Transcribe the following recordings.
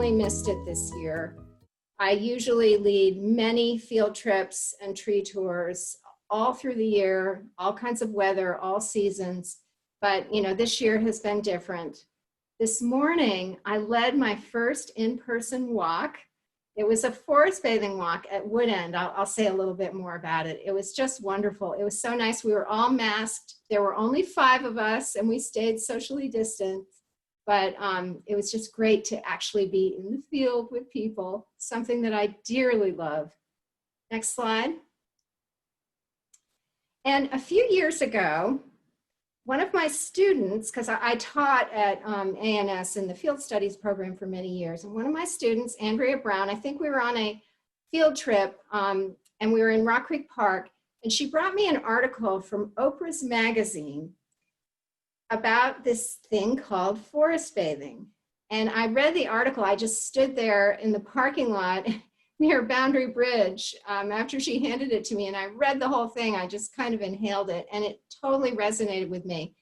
really missed it this year. I usually lead many field trips and tree tours all through the year, all kinds of weather, all seasons. But you know, this year has been different. This morning, I led my first in-person walk. It was a forest bathing walk at Woodend. I'll say a little bit more about it. It was just wonderful. It was so nice. We were all masked. There were only 5 of us, and we stayed socially distant. But it was just great to actually be in the field with people, something that I dearly love. Next slide. And a few years ago, one of my students, because I taught at ANS in the field studies program for many years, and one of my students, Andrea Brown, I think we were on a field trip and we were in Rock Creek Park, and she brought me an article from Oprah's magazine about this thing called forest bathing. And I read the article. I just stood there in the parking lot near Boundary Bridge after she handed it to me, and I read the whole thing. I just kind of inhaled it, and it totally resonated with me.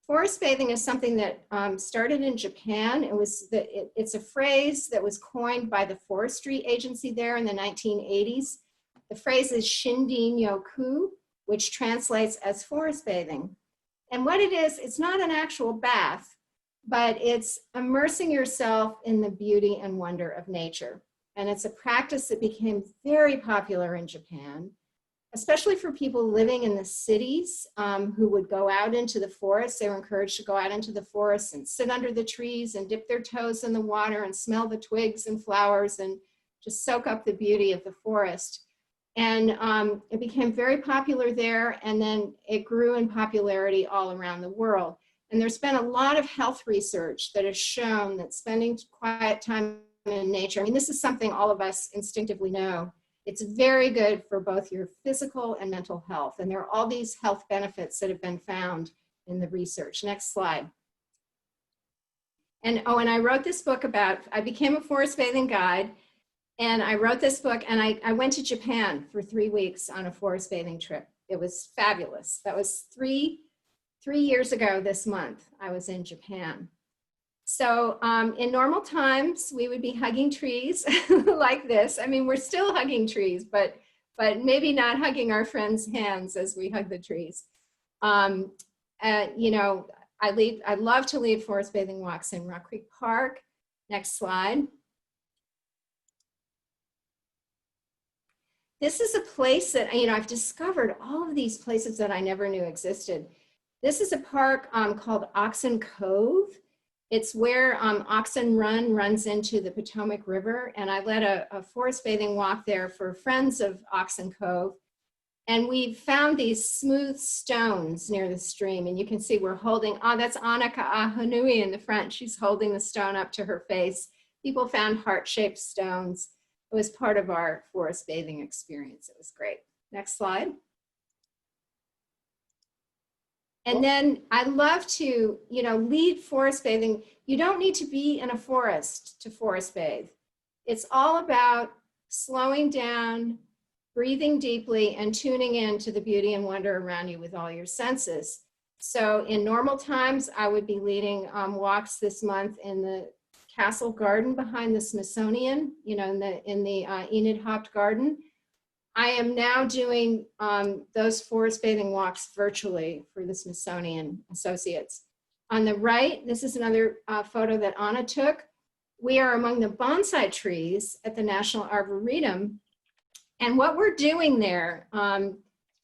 Forest bathing is something that started in Japan. It's a phrase that was coined by the forestry agency there in the 1980s. The phrase is shindin yoku, which translates as forest bathing. And what it is, it's not an actual bath, but it's immersing yourself in the beauty and wonder of nature. And it's a practice that became very popular in Japan, especially for people living in the cities who would go out into the forest. They were encouraged to go out into the forest and sit under the trees and dip their toes in the water and smell the twigs and flowers and just soak up the beauty of the forest. And it became very popular there, and then it grew in popularity all around the world. And there's been a lot of health research that has shown that spending quiet time in nature, I mean, this is something all of us instinctively know. It's very good for both your physical and mental health. And there are all these health benefits that have been found in the research. Next slide. And oh, and I wrote this book I became a forest bathing guide. And I wrote this book, and I went to Japan for 3 weeks on a forest bathing trip. It was fabulous. That was three years ago this month. I was in Japan. So in normal times, we would be hugging trees like this. I mean, we're still hugging trees, but maybe not hugging our friends' hands as we hug the trees. You know, I love to lead forest bathing walks in Rock Creek Park. Next slide. This is a place that, you know, I've discovered all of these places that I never knew existed. This is a park called Oxen Cove. It's where Oxen Run runs into the Potomac River. And I led a forest bathing walk there for friends of Oxen Cove. And we found these smooth stones near the stream. And you can see we're holding, that's Annika Ahanui in the front. She's holding the stone up to her face. People found heart-shaped stones. It was part of our forest bathing experience. It was great. Next slide. And then I love to, you know, lead forest bathing. You don't need to be in a forest to forest bathe. It's all about slowing down, breathing deeply, and tuning in to the beauty and wonder around you with all your senses. So in normal times, I would be leading walks this month in the Castle Garden behind the Smithsonian, you know, in the Enid Haupt Garden. I am now doing those forest bathing walks virtually for the Smithsonian Associates. On the right, this is another photo that Anna took. We are among the bonsai trees at the National Arboretum. And what we're doing there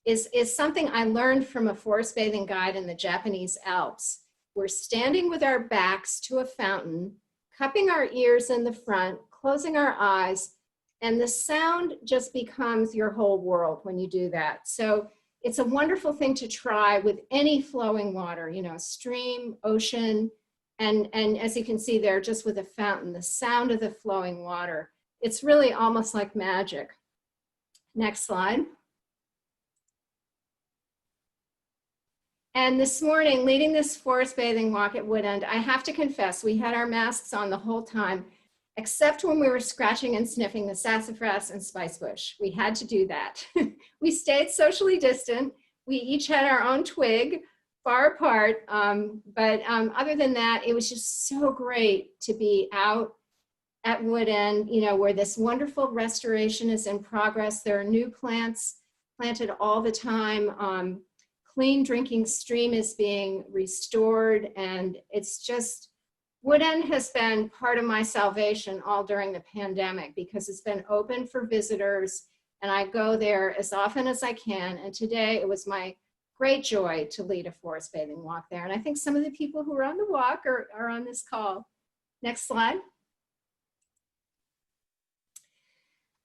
is something I learned from a forest bathing guide in the Japanese Alps. We're standing with our backs to a fountain, cupping our ears in the front, closing our eyes, and the sound just becomes your whole world when you do that. So it's a wonderful thing to try with any flowing water, you know, stream, ocean, and as you can see there, just with a fountain, the sound of the flowing water. It's really almost like magic. Next slide. And this morning, leading this forest bathing walk at Woodend, I have to confess, we had our masks on the whole time, except when we were scratching and sniffing the sassafras and spicebush. We had to do that. We stayed socially distant. We each had our own twig, far apart. But other than that, it was just so great to be out at Wood End, you know, where this wonderful restoration is in progress. There are new plants planted all the time. Clean drinking stream is being restored, and it's just, Wood End has been part of my salvation all during the pandemic because it's been open for visitors, and I go there as often as I can. And today it was my great joy to lead a forest bathing walk there. And I think some of the people who are on the walk are on this call. Next slide.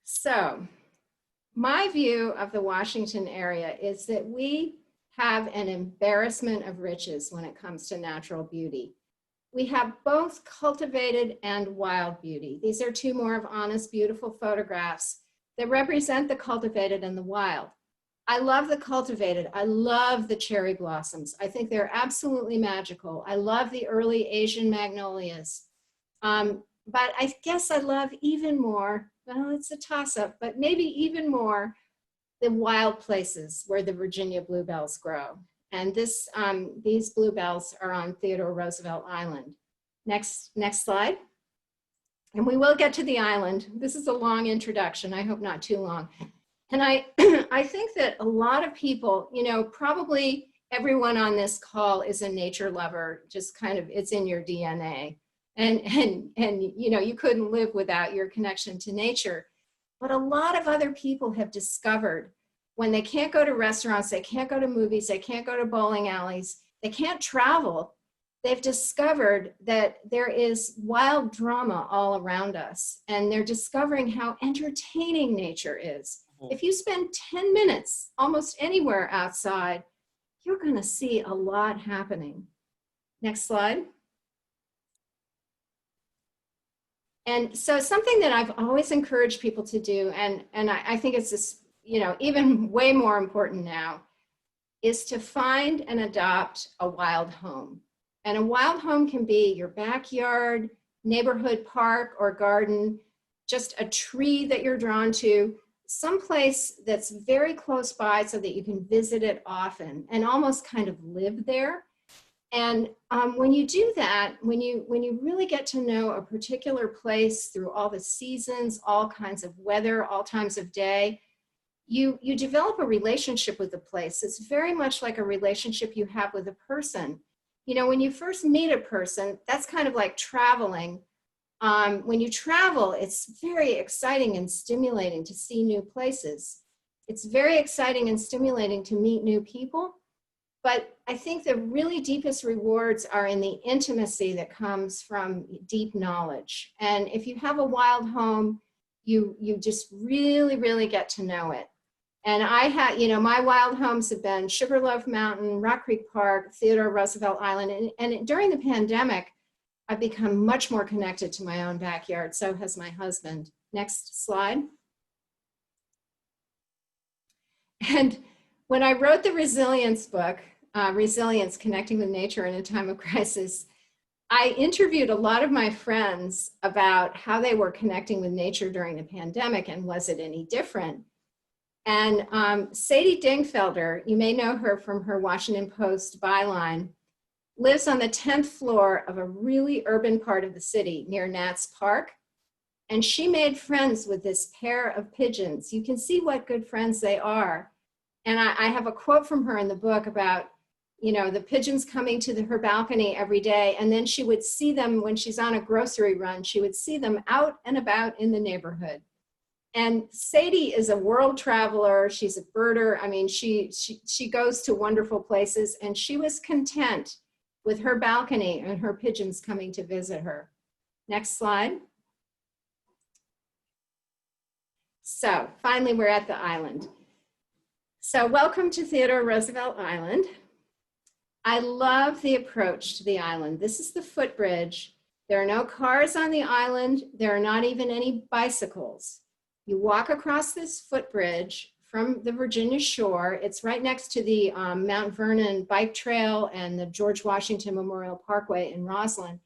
So my view of the Washington area is that we have an embarrassment of riches when it comes to natural beauty. We have both cultivated and wild beauty. These are two more of Anna's beautiful photographs that represent the cultivated and the wild. I love the cultivated. I love the cherry blossoms. I think they're absolutely magical. I love the early Asian magnolias. But I guess I love even more, well, it's a toss-up, but maybe even more the wild places where the Virginia bluebells grow. And these bluebells are on Theodore Roosevelt Island. Next slide. And we will get to the island. This is a long introduction. I hope not too long. And I think that a lot of people, you know, probably everyone on this call is a nature lover, just kind of, it's in your DNA. And you know, you couldn't live without your connection to nature. But a lot of other people have discovered when they can't go to restaurants, they can't go to movies, they can't go to bowling alleys, they can't travel, they've discovered that there is wild drama all around us. And they're discovering how entertaining nature is. If you spend 10 minutes almost anywhere outside, you're going to see a lot happening. Next slide. And so something that I've always encouraged people to do, and I think it's this, you know, even way more important now, is to find and adopt a wild home. And a wild home can be your backyard, neighborhood park or garden, just a tree that you're drawn to, someplace that's very close by so that you can visit it often and almost kind of live there. And when you do that, when you really get to know a particular place through all the seasons, all kinds of weather, all times of day, you develop a relationship with the place. It's very much like a relationship you have with a person. You know, when you first meet a person, that's kind of like traveling. When you travel, it's very exciting and stimulating to see new places. It's very exciting and stimulating to meet new people. But I think the really deepest rewards are in the intimacy that comes from deep knowledge. And if you have a wild home, you just really, really get to know it. And I had, you know, my wild homes have been Sugarloaf Mountain, Rock Creek Park, Theodore Roosevelt Island. And during the pandemic, I've become much more connected to my own backyard. So has my husband. Next slide. And when I wrote the resilience book, Resilience, Connecting with Nature in a Time of Crisis, I interviewed a lot of my friends about how they were connecting with nature during the pandemic and was it any different? And Sadie Dingfelder, you may know her from her Washington Post byline, lives on the 10th floor of a really urban part of the city near Nats Park. And she made friends with this pair of pigeons. You can see what good friends they are. And I have a quote from her in the book about, you know, the pigeons coming to her balcony every day. And then she would see them when she's on a grocery run, she would see them out and about in the neighborhood. And Sadie is a world traveler. She's a birder. I mean, she goes to wonderful places, and she was content with her balcony and her pigeons coming to visit her. Next slide. So finally, we're at the island. So welcome to Theodore Roosevelt Island. I love the approach to the island. This is the footbridge. There are no cars on the island. There are not even any bicycles. You walk across this footbridge from the Virginia shore. It's right next to the Mount Vernon bike trail and the George Washington Memorial Parkway in Roslyn.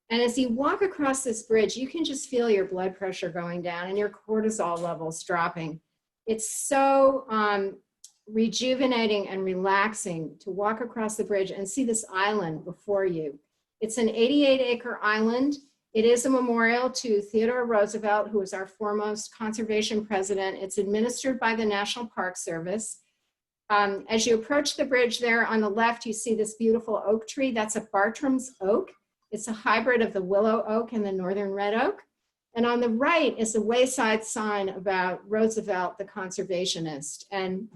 And as you walk across this bridge, you can just feel your blood pressure going down and your cortisol levels dropping. It's so rejuvenating and relaxing to walk across the bridge and see this island before you. It's an 88-acre island. It is a memorial to Theodore Roosevelt, who was our foremost conservation president. It's administered by the National Park Service. As you approach the bridge there on the left, you see this beautiful oak tree. That's a Bartram's oak. It's a hybrid of the willow oak and the northern red oak. And on the right is a wayside sign about Roosevelt, the conservationist. And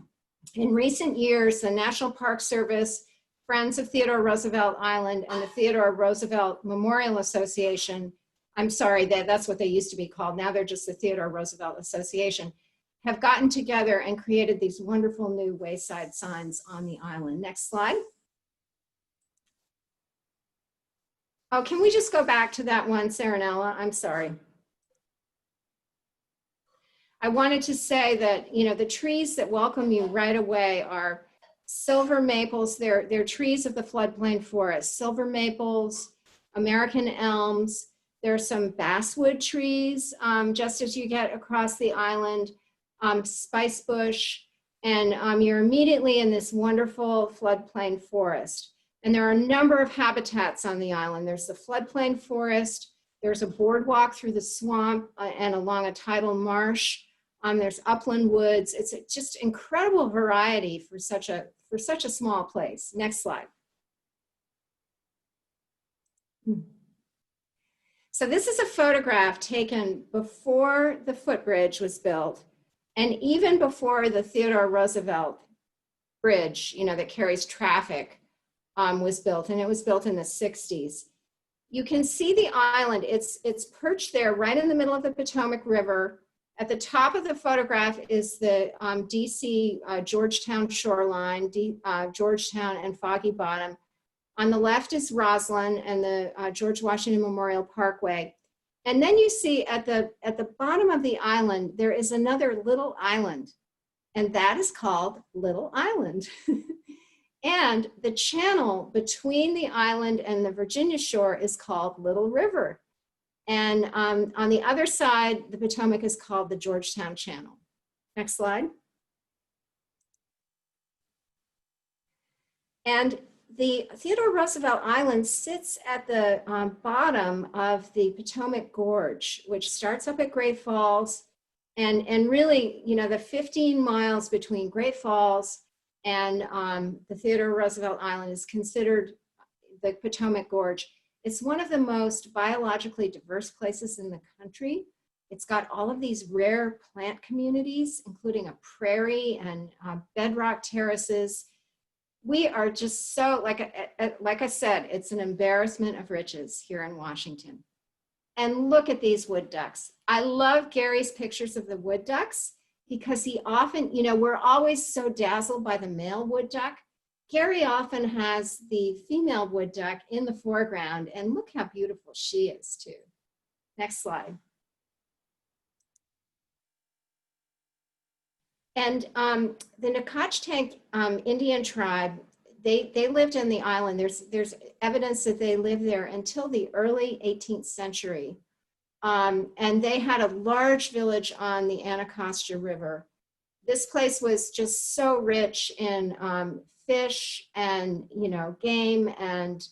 in recent years, the National Park Service, Friends of Theodore Roosevelt Island, and the Theodore Roosevelt Memorial Association, I'm sorry, that's what they used to be called. Now they're just the Theodore Roosevelt Association, have gotten together and created these wonderful new wayside signs on the island. Next slide. Oh, can we just go back to that one, Saranella? I'm sorry. I wanted to say that, you know, the trees that welcome you right away are silver maples. They're trees of the floodplain forest. Silver maples, American elms. There are some basswood trees just as you get across the island, spice bush, and you're immediately in this wonderful floodplain forest. And there are a number of habitats on the island. There's the floodplain forest. There's a boardwalk through the swamp and along a tidal marsh. There's upland woods. It's just incredible variety for such a small place. Next slide. So this is a photograph taken before the footbridge was built and even before the Theodore Roosevelt Bridge, you know, that carries traffic was built, and it was built in the 60s. You can see the island. It's perched there right in the middle of the Potomac River. At the top of the photograph is the DC Georgetown shoreline, Georgetown and Foggy Bottom. On the left is Roslyn and the George Washington Memorial Parkway. And then you see at the bottom of the island, there is another little island, and that is called Little Island. And the channel between the island and the Virginia shore is called Little River. And on the other side, the Potomac is called the Georgetown Channel. Next slide. And the Theodore Roosevelt Island sits at the bottom of the Potomac Gorge, which starts up at Great Falls. And really, you know, the 15 miles between Great Falls and the Theodore Roosevelt Island is considered the Potomac Gorge. It's one of the most biologically diverse places in the country. It's got all of these rare plant communities, including a prairie and bedrock terraces. We are just so, like I said, it's an embarrassment of riches here in Washington. And look at these wood ducks. I love Gary's pictures of the wood ducks because he often, you know, we're always so dazzled by the male wood duck. Gary often has the female wood duck in the foreground, and look how beautiful she is too. Next slide. And the Nacotchtank Indian tribe, they lived in the island. There's evidence that they lived there until the early 18th century. And they had a large village on the Anacostia River. This place was just so rich in fish and, you know, game and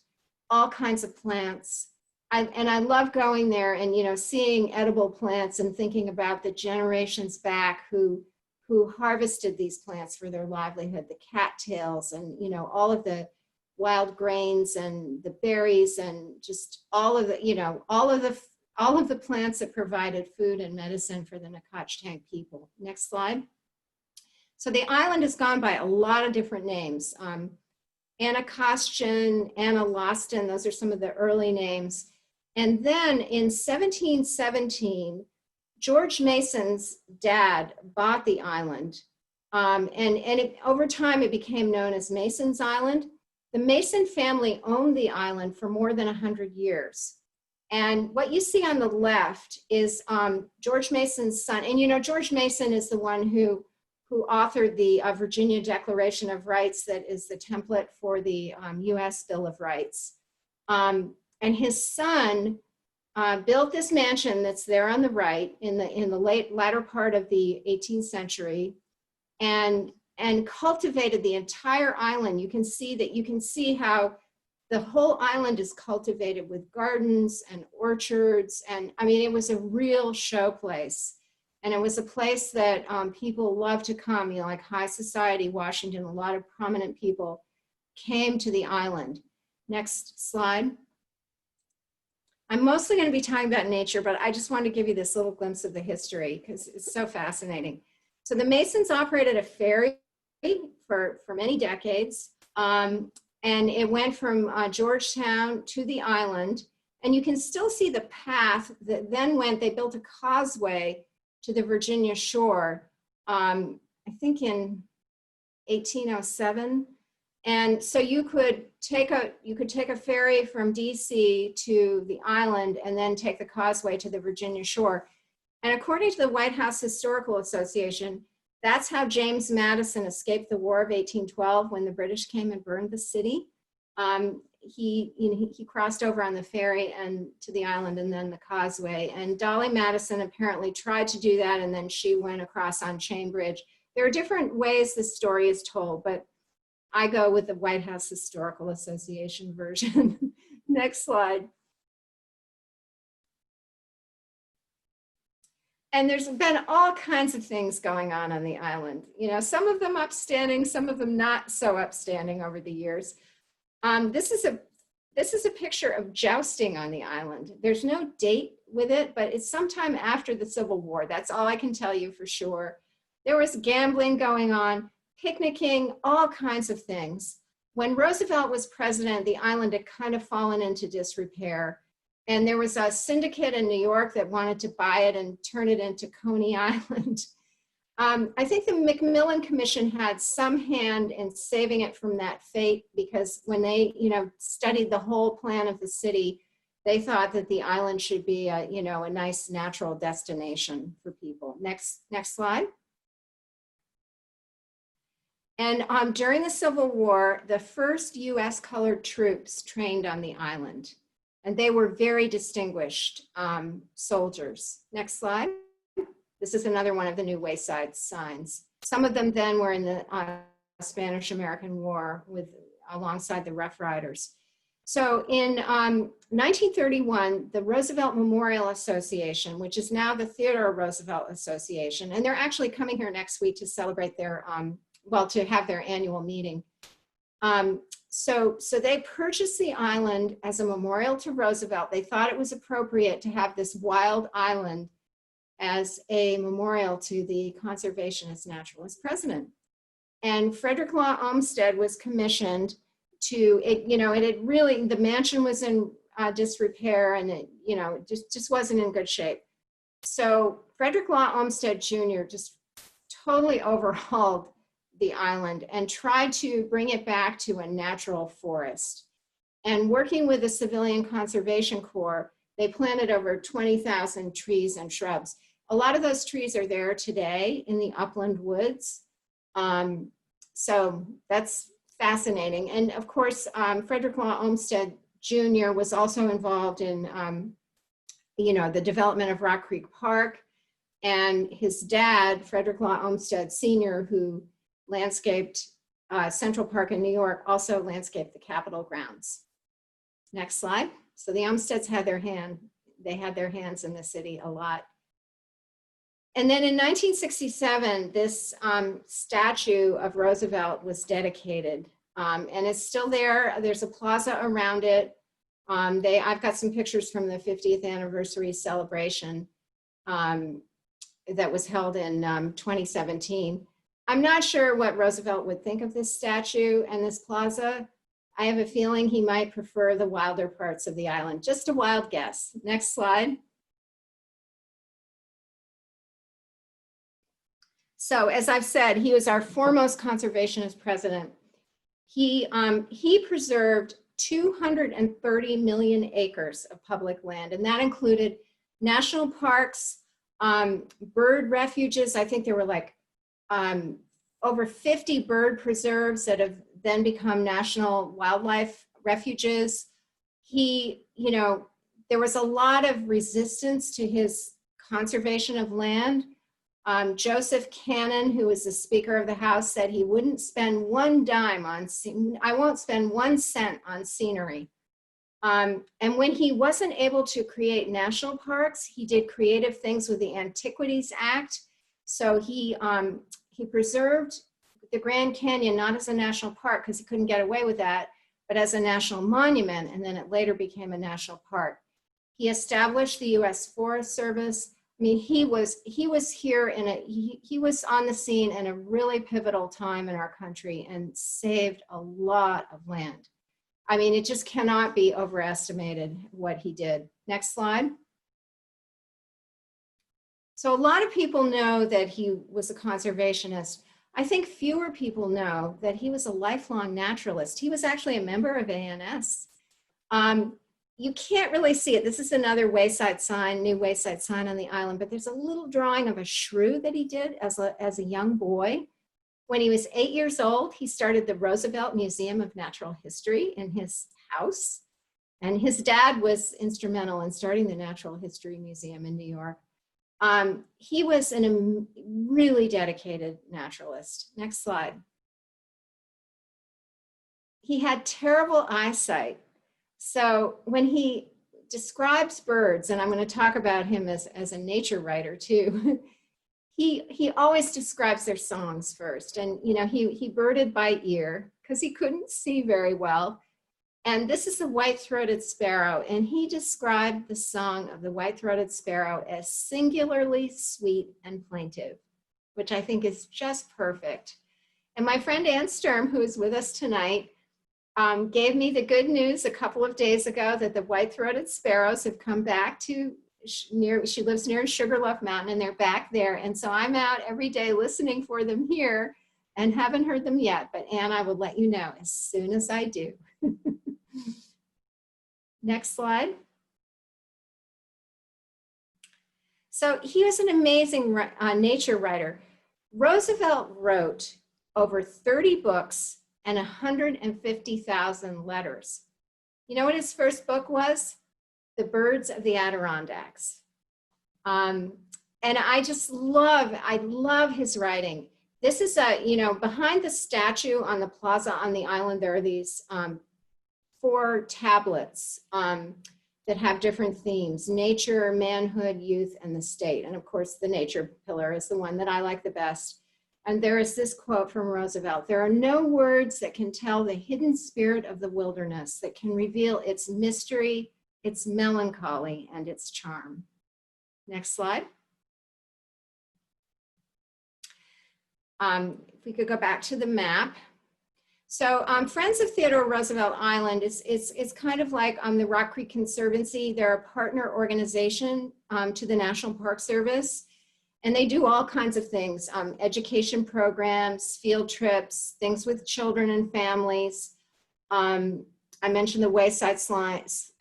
all kinds of plants. And I love going there and, you know, seeing edible plants and thinking about the generations back who harvested these plants for their livelihood, the cattails and, you know, all of the wild grains and the berries and just all of the, you know, all of the plants that provided food and medicine for the Nacotchtank people. Next slide. So the island has gone by a lot of different names. Anacostan, Analostan, those are some of the early names. And then in 1717, George Mason's dad bought the island. Over time, it became known as Mason's Island. The Mason family owned the island for more than 100 years. And what you see on the left is George Mason's son. And you know, George Mason is the one who authored the Virginia Declaration of Rights that is the template for the US Bill of Rights. And his son built this mansion that's there on the right in the latter part of the 18th century and cultivated the entire island. You can see how the whole island is cultivated with gardens and orchards. And I mean, it was a real showplace. And it was a place that people love to come, you know, like high society, Washington, a lot of prominent people came to the island. Next slide. I'm mostly going to be talking about nature, but I just want to give you this little glimpse of the history because it's so fascinating. So the Masons operated a ferry for many decades. And it went from Georgetown to the island. And you can still see the path that then went, they built a causeway to the Virginia shore, I think in 1807. And so you could take a ferry from DC to the island and then take the causeway to the Virginia shore. And according to the White House Historical Association, that's how James Madison escaped the War of 1812 when the British came and burned the city. He crossed over on the ferry and to the island and then the causeway. And Dolly Madison apparently tried to do that, and then she went across on Chain Bridge. There are different ways the story is told, but I go with the White House Historical Association version. Next slide. And there's been all kinds of things going on the island. You know, some of them upstanding, some of them not so upstanding over the years. This is a picture of jousting on the island. There's no date with it, but it's sometime after the Civil War. That's all I can tell you for sure. There was gambling going on, picnicking, all kinds of things. When Roosevelt was president, the island had kind of fallen into disrepair. And there was a syndicate in New York that wanted to buy it and turn it into Coney Island. I think the Macmillan Commission had some hand in saving it from that fate, because when they, you know, studied the whole plan of the city, they thought that the island should be a, you know, a nice natural destination for people. Next slide. And during the Civil War, the first US colored troops trained on the island. And they were very distinguished soldiers. Next slide. This is another one of the new wayside signs. Some of them then were in the Spanish-American War alongside the Rough Riders. So in 1931, the Roosevelt Memorial Association, which is now the Theodore Roosevelt Association, and they're actually coming here next week to celebrate their, to have their annual meeting. So they purchased the island as a memorial to Roosevelt. They thought it was appropriate to have this wild island as a memorial to the conservationist naturalist president. And Frederick Law Olmsted was commissioned to, it had really, the mansion was in disrepair, and it, just wasn't in good shape. So Frederick Law Olmsted Jr. just totally overhauled the island and tried to bring it back to a natural forest. And working with the Civilian Conservation Corps, they planted over 20,000 trees and shrubs. A lot of those trees are there today in the upland woods. So that's fascinating. And of course, Frederick Law Olmsted Jr. was also involved in, the development of Rock Creek Park. And his dad, Frederick Law Olmsted Sr., who landscaped Central Park in New York, also landscaped the Capitol grounds. Next slide. So the Olmsteds had their hands in the city a lot. And then in 1967, this statue of Roosevelt was dedicated, and it's still there. There's a plaza around it. I've got some pictures from the 50th anniversary celebration that was held in 2017. I'm not sure what Roosevelt would think of this statue and this plaza. I have a feeling he might prefer the wilder parts of the island. Just a wild guess. Next slide. So as I've said, he was our foremost conservationist president. He preserved 230 million acres of public land, and that included national parks, bird refuges. I think there were like over 50 bird preserves that have then become national wildlife refuges. There was a lot of resistance to his conservation of land. Joseph Cannon, who was the Speaker of the House, said he wouldn't spend one dime on, I won't spend 1 cent on scenery. And when he wasn't able to create national parks, he did creative things with the Antiquities Act. So he preserved the Grand Canyon, not as a national park, because he couldn't get away with that, but as a national monument, and then it later became a national park. He established the U.S. Forest Service. I mean, he was here he was on the scene in a really pivotal time in our country and saved a lot of land. I mean, it just cannot be overestimated what he did. Next slide. So a lot of people know that he was a conservationist. I think fewer people know that he was a lifelong naturalist. He was actually a member of ANS. You can't really see it. This is another wayside sign, new wayside sign on the island, but there's a little drawing of a shrew that he did as a young boy. When he was 8 years old, he started the Roosevelt Museum of Natural History in his house. And his dad was instrumental in starting the Natural History Museum in New York. He was a really dedicated naturalist. Next slide. He had terrible eyesight. So when he describes birds, and I'm going to talk about him as a nature writer too, he always describes their songs first. And you know, he birded by ear because he couldn't see very well. And this is the white-throated sparrow, and he described the song of the white-throated sparrow as singularly sweet and plaintive, which I think is just perfect. And my friend Ann Sturm, who is with us tonight, gave me the good news a couple of days ago that the white-throated sparrows have come back to she lives near Sugarloaf Mountain, and they're back there. And so I'm out every day listening for them here and haven't heard them yet, but Ann, I will let you know as soon as I do. Next slide. So he was an amazing nature writer. Roosevelt wrote over 30 books and 150,000 letters. You know what his first book was? The Birds of the Adirondacks. And I love his writing. This is behind the statue on the plaza on the island, there are these 4 tablets that have different themes: nature, manhood, youth, and the state. And of course, the nature pillar is the one that I like the best. And there is this quote from Roosevelt: "There are no words that can tell the hidden spirit of the wilderness, that can reveal its mystery, its melancholy, and its charm." Next slide. If we could go back to the map. So Friends of Theodore Roosevelt Island is kind of like the Rock Creek Conservancy. They're a partner organization to the National Park Service. And they do all kinds of things: education programs, field trips, things with children and families. I mentioned the wayside signs.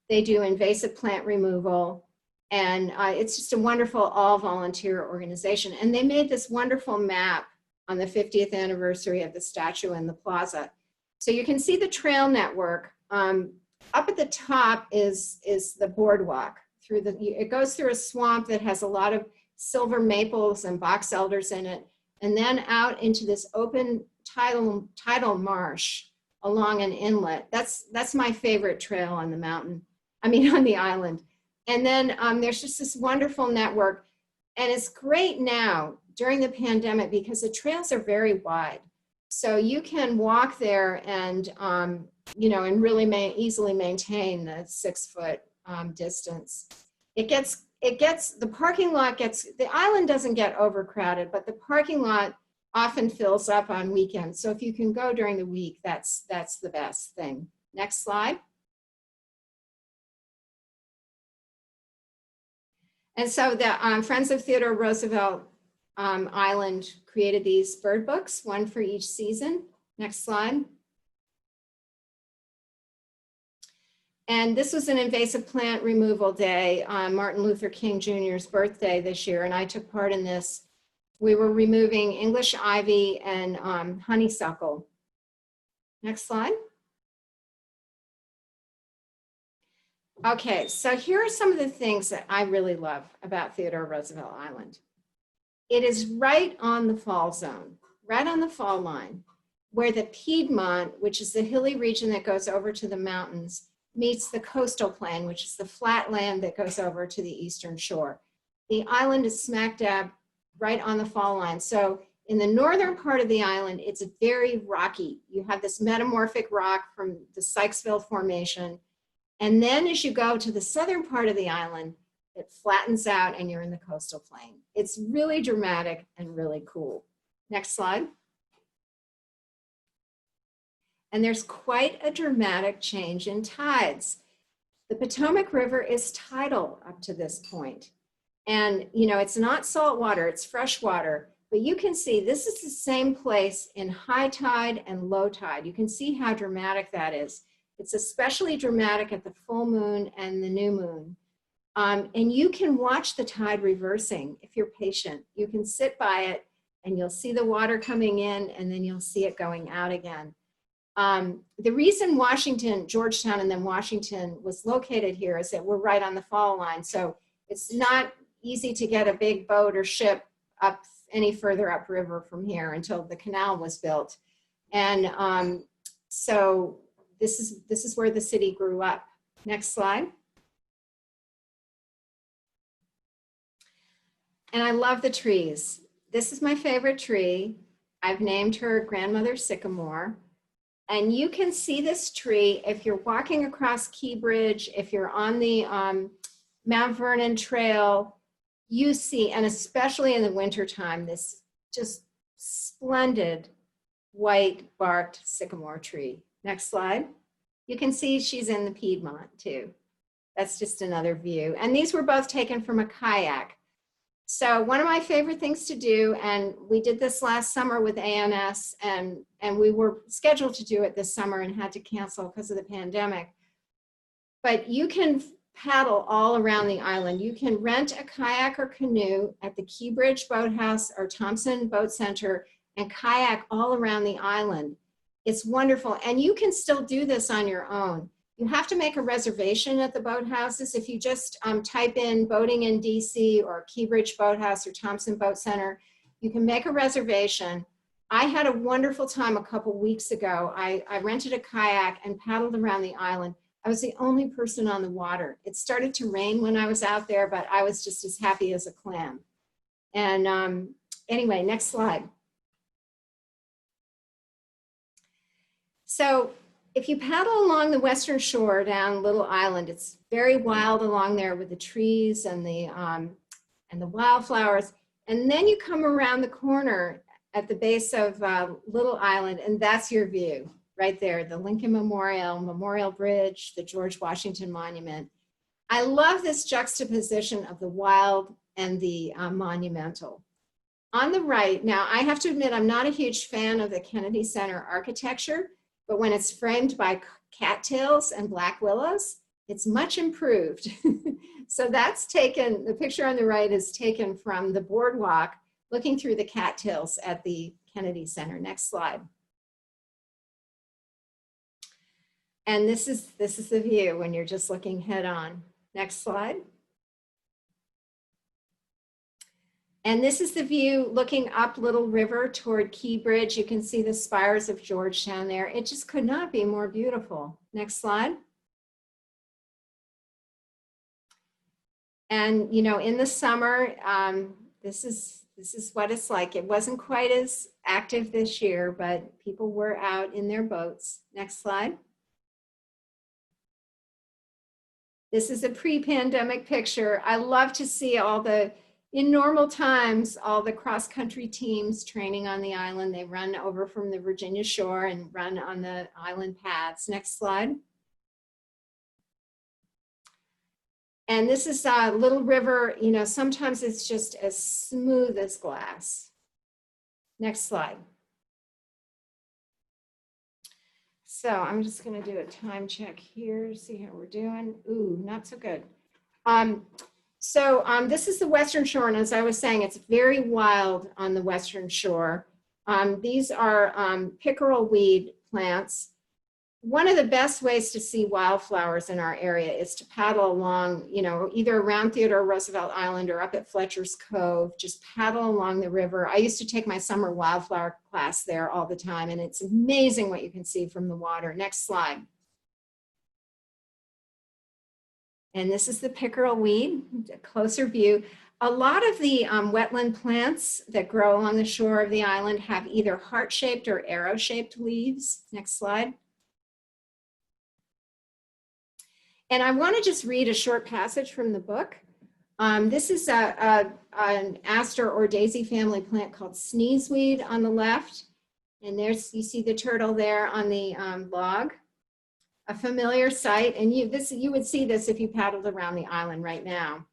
They do invasive plant removal. And it's just a wonderful all-volunteer organization. And they made this wonderful map on the 50th anniversary of the statue in the plaza. So you can see the trail network. Up at the top is the boardwalk. It goes through a swamp that has a lot of silver maples and box elders in it, and then out into this open tidal marsh along an inlet. That's my favorite trail on the mountain. I mean, on the island. And then there's just this wonderful network. And it's great now during the pandemic because the trails are very wide. So you can walk there and, and really easily maintain the 6-foot distance. The parking lot the island doesn't get overcrowded, but the parking lot often fills up on weekends. So if you can go during the week, that's the best thing. Next slide. And so the Friends of Theodore Roosevelt Island created these bird books, one for each season. Next slide. And this was an invasive plant removal day on Martin Luther King Jr.'s birthday this year, and I took part in this. We were removing English ivy and honeysuckle. Next slide. Okay, so here are some of the things that I really love about Theodore Roosevelt Island. It is right on the fall zone, right on the fall line, where the Piedmont, which is the hilly region that goes over to the mountains, meets the coastal plain, which is the flat land that goes over to the eastern shore. The island is smack dab right on the fall line. So in the northern part of the island, it's very rocky. You have this metamorphic rock from the Sykesville Formation. And then as you go to the southern part of the island, it flattens out and you're in the coastal plain. It's really dramatic and really cool. Next slide. And there's quite a dramatic change in tides. The Potomac River is tidal up to this point. And you know, it's not salt water, it's fresh water. But you can see this is the same place in high tide and low tide. You can see how dramatic that is. It's especially dramatic at the full moon and the new moon. And you can watch the tide reversing if you're patient. You can sit by it and you'll see the water coming in and then you'll see it going out again. The reason Washington, Georgetown and then Washington was located here is that we're right on the fall line. So it's not easy to get a big boat or ship up any further upriver from here until the canal was built. And so this is where the city grew up. Next slide. And I love the trees. This is my favorite tree. I've named her Grandmother Sycamore. And you can see this tree if you're walking across Key Bridge, if you're on the Mount Vernon Trail, you see, and especially in the wintertime, this just splendid white barked sycamore tree. Next slide. You can see she's in the Piedmont too. That's just another view. And these were both taken from a kayak. So one of my favorite things to do, and we did this last summer with ANS, and we were scheduled to do it this summer and had to cancel because of the pandemic. But you can paddle all around the island. You can rent a kayak or canoe at the Key Bridge Boathouse or Thompson Boat Center and kayak all around the island. It's wonderful. And you can still do this on your own. You have to make a reservation at the boathouses. If you just type in boating in DC or Key Bridge Boathouse or Thompson Boat Center, you can make a reservation. I had a wonderful time a couple weeks ago. I rented a kayak and paddled around the island. I was the only person on the water. It started to rain when I was out there, but I was just as happy as a clam. And anyway, next slide. So if you paddle along the western shore down Little Island, it's very wild along there with the trees and the wildflowers. And then you come around the corner at the base of Little Island, and that's your view right there, the Lincoln Memorial Bridge, the George Washington Monument. I love this juxtaposition of the wild and the monumental. On the right, now I have to admit I'm not a huge fan of the Kennedy Center architecture, but when it's framed by cattails and black willows, it's much improved. So that's taken, the picture on the right is taken from the boardwalk looking through the cattails at the Kennedy Center. Next slide. And this is the view when you're just looking head on. Next slide. And this is the view looking up Little River toward Key Bridge. You can see the spires of Georgetown there. It just could not be more beautiful. Next slide. And you know, in the summer, this is what it's like. It wasn't quite as active this year, but people were out in their boats. Next slide. This is a pre-pandemic picture. I love to see in normal times, all the cross-country teams training on the island. They run over from the Virginia shore and run on the island paths. Next slide. And this is Little River. You know, sometimes it's just as smooth as glass. Next slide. So I'm just going to do a time check here, see how we're doing. Ooh, not so good. So this is the western shore, and as I was saying, it's very wild on the western shore. These are pickerel weed plants. one of the best ways to see wildflowers in our area is to paddle along, you know, either around Theodore Roosevelt Island or up at Fletcher's Cove, just paddle along the river. I used to take my summer wildflower class there all the time, and it's amazing what you can see from the water. Next slide. And this is the pickerel weed, a closer view. A lot of the wetland plants that grow along the shore of the island have either heart-shaped or arrow-shaped leaves. Next slide. And I want to just read a short passage from the book. This is an aster or daisy family plant called sneezeweed on the left. And there's, you see the turtle there on the log. A familiar sight, and you would see this if you paddled around the island right now.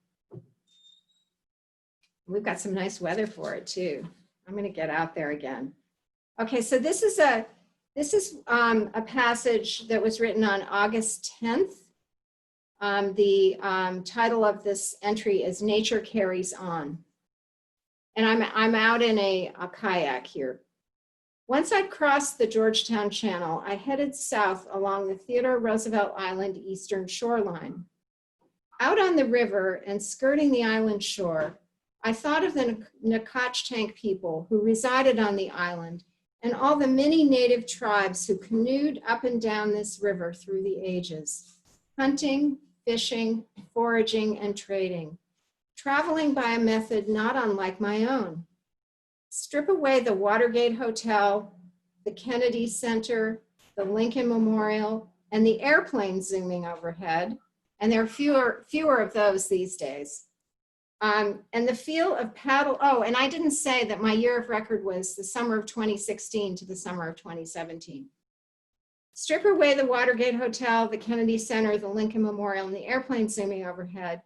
We've got some nice weather for it too. I'm going to get out there again. Okay, so this is a passage that was written on August 10th. The title of this entry is "Nature Carries On," and I'm out in a kayak here. Once I'd crossed the Georgetown Channel, I headed south along the Theodore Roosevelt Island eastern shoreline. Out on the river and skirting the island shore, I thought of the Nacotchtank people who resided on the island and all the many native tribes who canoed up and down this river through the ages, hunting, fishing, foraging, and trading, traveling by a method not unlike my own. Strip away the Watergate Hotel, the Kennedy Center, the Lincoln Memorial, and the airplanes zooming overhead, and there are fewer of those these days. And the feel of paddle, oh, and I didn't say that my year of record was the summer of 2016 to the summer of 2017. Strip away the Watergate Hotel, the Kennedy Center, the Lincoln Memorial, and the airplanes zooming overhead,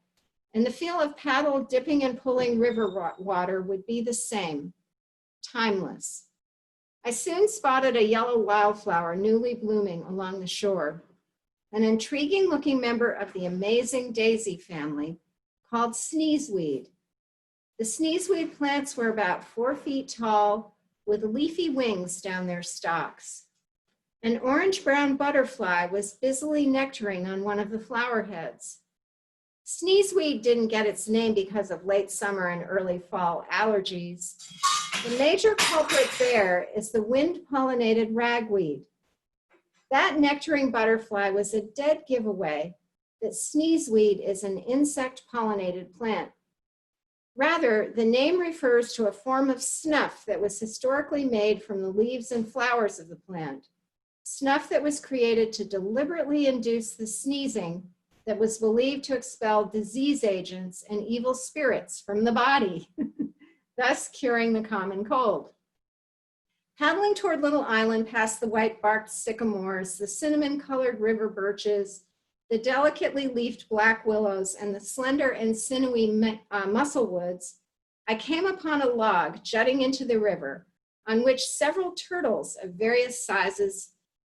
and the feel of paddle dipping and pulling river water would be the same. Timeless. I soon spotted a yellow wildflower newly blooming along the shore, an intriguing looking member of the amazing daisy family called sneezeweed. The sneezeweed plants were about 4 feet tall with leafy wings down their stalks. An orange-brown butterfly was busily nectaring on one of the flower heads. Sneezeweed didn't get its name because of late summer and early fall allergies. The major culprit there is the wind-pollinated ragweed. That nectaring butterfly was a dead giveaway that sneezeweed is an insect-pollinated plant. Rather, the name refers to a form of snuff that was historically made from the leaves and flowers of the plant. Snuff that was created to deliberately induce the sneezing that was believed to expel disease agents and evil spirits from the body, thus curing the common cold. Paddling toward Little Island past the white-barked sycamores, the cinnamon-colored river birches, the delicately leafed black willows, and the slender and sinewy musselwoods, I came upon a log jutting into the river on which several turtles of various sizes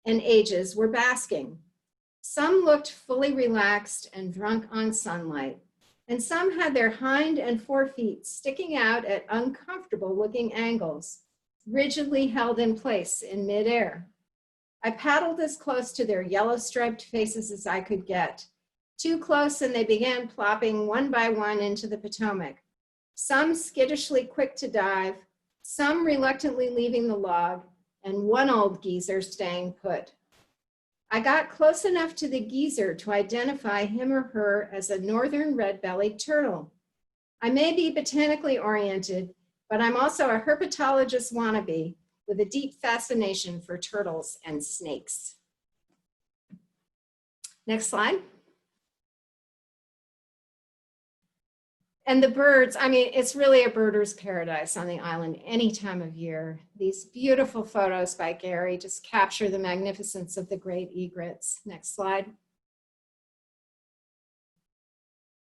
and ages were basking. Some looked fully relaxed and drunk on sunlight, and some had their hind and forefeet sticking out at uncomfortable looking angles, rigidly held in place in midair. I paddled as close to their yellow striped faces as I could get. Too close and they began plopping one by one into the Potomac, some skittishly quick to dive, some reluctantly leaving the log, and one old geezer staying put. I got close enough to the geezer to identify him or her as a northern red-bellied turtle. I may be botanically oriented, but I'm also a herpetologist wannabe with a deep fascination for turtles and snakes. Next slide. And the birds, I mean, it's really a birder's paradise on the island any time of year. These beautiful photos by Gary just capture the magnificence of the great egrets. Next slide.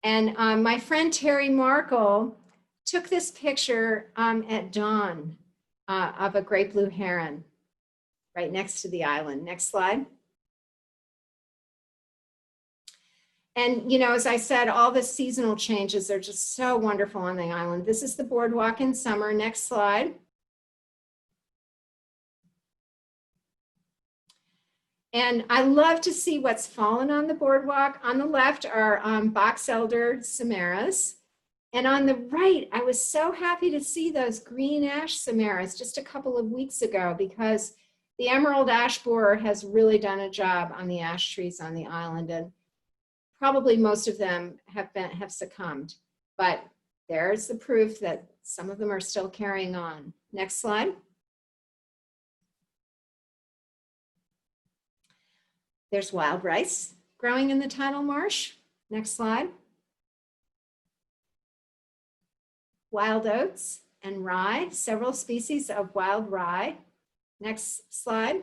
And my friend Terry Markle took this picture at dawn of a great blue heron right next to the island. Next slide. And, you know, as I said, all the seasonal changes are just so wonderful on the island. This is the boardwalk in summer. Next slide. And I love to see what's fallen on the boardwalk. On the left are box elder samaras. And on the right, I was so happy to see those green ash samaras just a couple of weeks ago, because the emerald ash borer has really done a job on the ash trees on the island, and probably most of them have succumbed. But there's the proof that some of them are still carrying on. Next slide. There's wild rice growing in the tidal marsh. Next slide. Wild oats and rye, several species of wild rye. Next slide.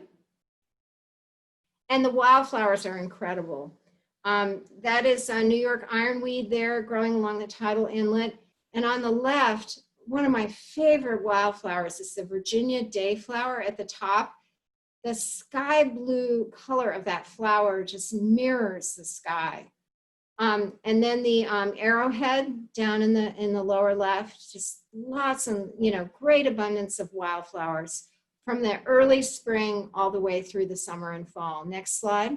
And the wildflowers are incredible. That is New York ironweed there growing along the tidal inlet. And on the left, one of my favorite wildflowers is the Virginia dayflower at the top. The sky blue color of that flower just mirrors the sky. And then the arrowhead down in the lower left, just lots of, great abundance of wildflowers from the early spring all the way through the summer and fall. Next slide.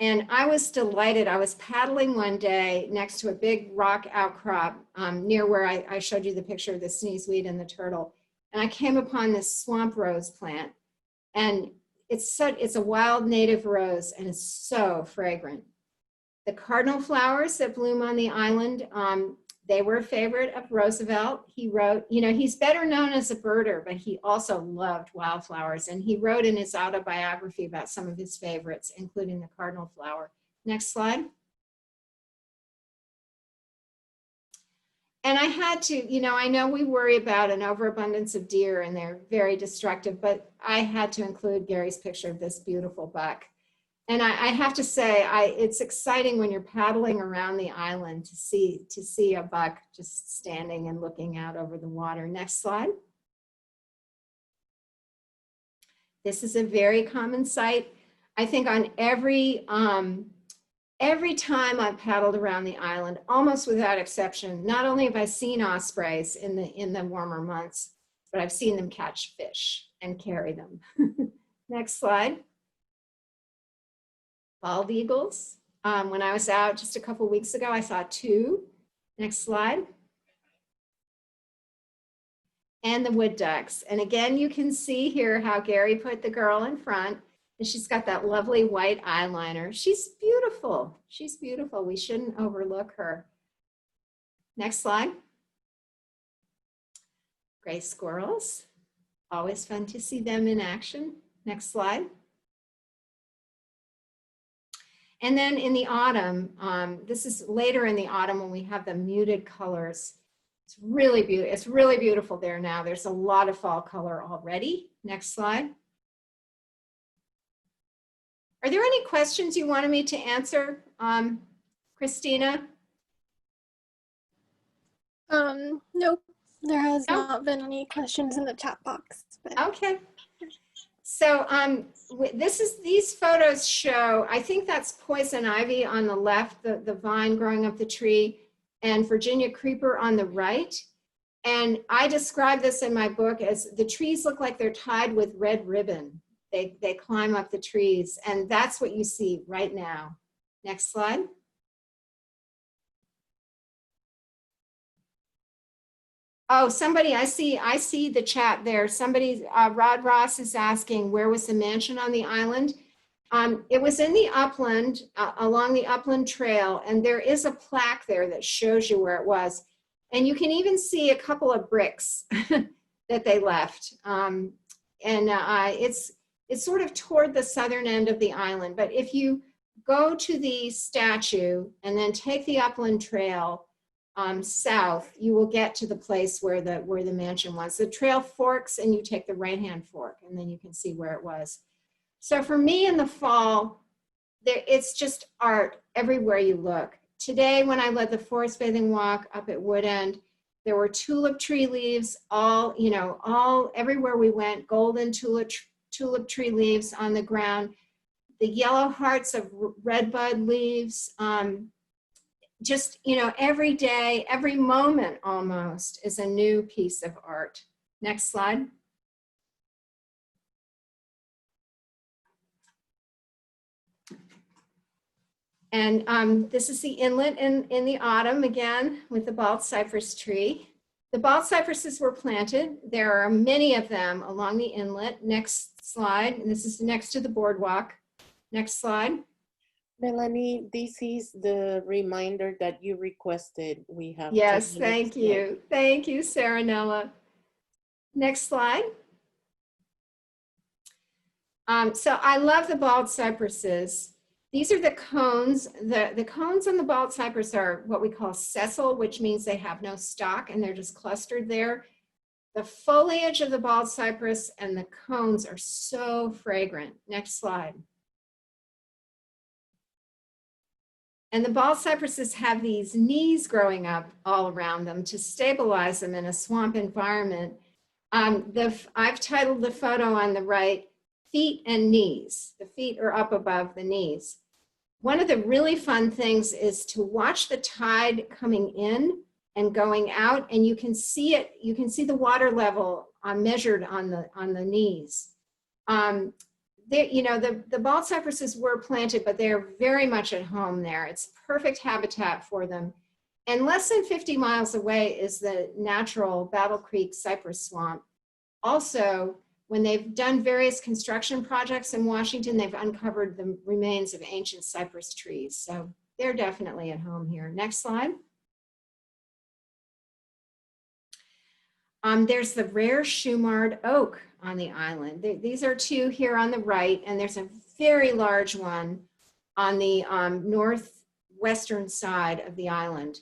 And I was delighted. I was paddling one day next to a big rock outcrop near where I showed you the picture of the sneezeweed and the turtle. And I came upon this swamp rose plant, and it's a wild native rose, and it's so fragrant. The cardinal flowers that bloom on the island, they were a favorite of Roosevelt. He wrote, he's better known as a birder, but he also loved wildflowers. And he wrote in his autobiography about some of his favorites, including the cardinal flower. Next slide. And I had to, I know we worry about an overabundance of deer and they're very destructive, but I had to include Gary's picture of this beautiful buck. And I have to say, it's exciting when you're paddling around the island to see a buck just standing and looking out over the water. Next slide. This is a very common sight. I think on every time I've paddled around the island, almost without exception, not only have I seen ospreys in the warmer months, but I've seen them catch fish and carry them. Next slide. Bald eagles. When I was out just a couple of weeks ago, I saw 2. Next slide. And the wood ducks. And again, you can see here how Gary put the girl in front, and she's got that lovely white eyeliner. She's beautiful. She's beautiful. We shouldn't overlook her. Next slide. Gray squirrels. Always fun to see them in action. Next slide. And then in the autumn, this is later in the autumn when we have the muted colors. It's really beautiful. It's really beautiful there now. There's a lot of fall color already. Next slide. Are there any questions you wanted me to answer, Christina? Nope, there has not been any questions in the chat box. But. Okay. So these photos show, I think that's poison ivy on the left, the vine growing up the tree, and Virginia creeper on the right. And I describe this in my book as the trees look like they're tied with red ribbon. They climb up the trees, and that's what you see right now. Next slide. Oh, somebody, I see the chat there. Somebody, Rod Ross is asking, where was the mansion on the island? It was in the upland, along the upland trail, and there is a plaque there that shows you where it was. And you can even see a couple of bricks that they left. It's sort of toward the southern end of the island. But if you go to the statue and then take the upland trail south, you will get to the place where the mansion was. The trail forks and you take the right-hand fork, and then you can see where it was. So for me in the fall, it's just art everywhere you look. Today, when I led the forest bathing walk up at Wood End, there were tulip tree leaves all everywhere we went, golden tulip tree leaves on the ground, the yellow hearts of redbud leaves. Just, every day, every moment almost is a new piece of art. Next slide. And this is the inlet in the autumn again with the bald cypress tree. The bald cypresses were planted. There are many of them along the inlet. Next slide. And this is next to the boardwalk. Next slide. Melanie, this is the reminder that you requested. We have. Yes, thank you. Thank you, Saranella. Next slide. So I love the bald cypresses. These are the cones. The cones on the bald cypress are what we call sessile, which means they have no stalk and they're just clustered there. The foliage of the bald cypress and the cones are so fragrant. Next slide. And the bald cypresses have these knees growing up all around them to stabilize them in a swamp environment. I've titled the photo on the right, Feet and Knees. The feet are up above the knees. One of the really fun things is to watch the tide coming in and going out, and you can see it. You can see the water level measured on the knees. The bald cypresses were planted, but they're very much at home there. It's perfect habitat for them. And less than 50 miles away is the natural Battle Creek cypress swamp. Also, when they've done various construction projects in Washington, they've uncovered the remains of ancient cypress trees. So they're definitely at home here. Next slide. There's the rare Shumard oak on the island. These are two here on the right, and there's a very large one on the northwestern side of the island.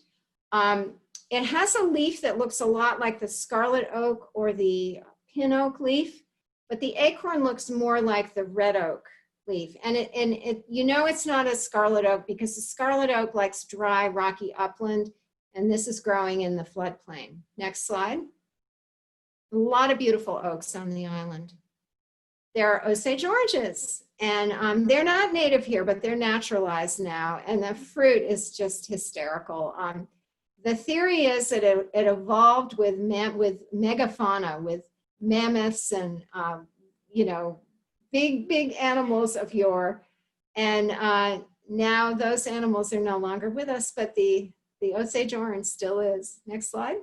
It has a leaf that looks a lot like the scarlet oak or the pin oak leaf, but the acorn looks more like the red oak leaf. And you know it's not a scarlet oak because the scarlet oak likes dry, rocky upland, and this is growing in the floodplain. Next slide. A lot of beautiful oaks on the island. There are Osage oranges, and they're not native here, but they're naturalized now, and the fruit is just hysterical. The theory is that it evolved with megafauna, with mammoths and big animals of yore, and now those animals are no longer with us, but the Osage orange still is. Next slide.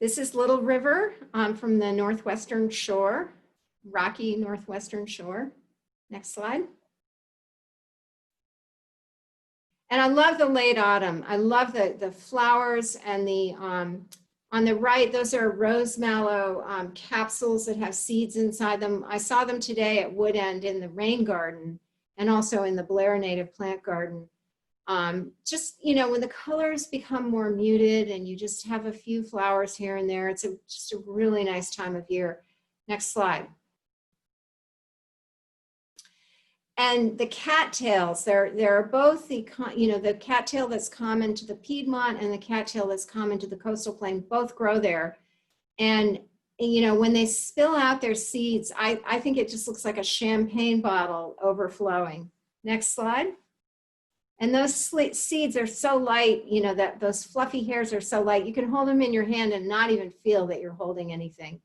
This is Little River from the northwestern shore, rocky northwestern shore. Next slide. And I love the late autumn. I love the flowers and the, on the right, those are rose mallow capsules that have seeds inside them. I saw them today at Wood End in the rain garden and also in the Blair Native Plant Garden. Just, when the colors become more muted and you just have a few flowers here and there, it's just a really nice time of year. Next slide. And the cattails, there are both the cattail that's common to the Piedmont and the cattail that's common to the coastal plain, both grow there. And, when they spill out their seeds, I think it just looks like a champagne bottle overflowing. Next slide. And those seeds are so light, that those fluffy hairs are so light, you can hold them in your hand and not even feel that you're holding anything.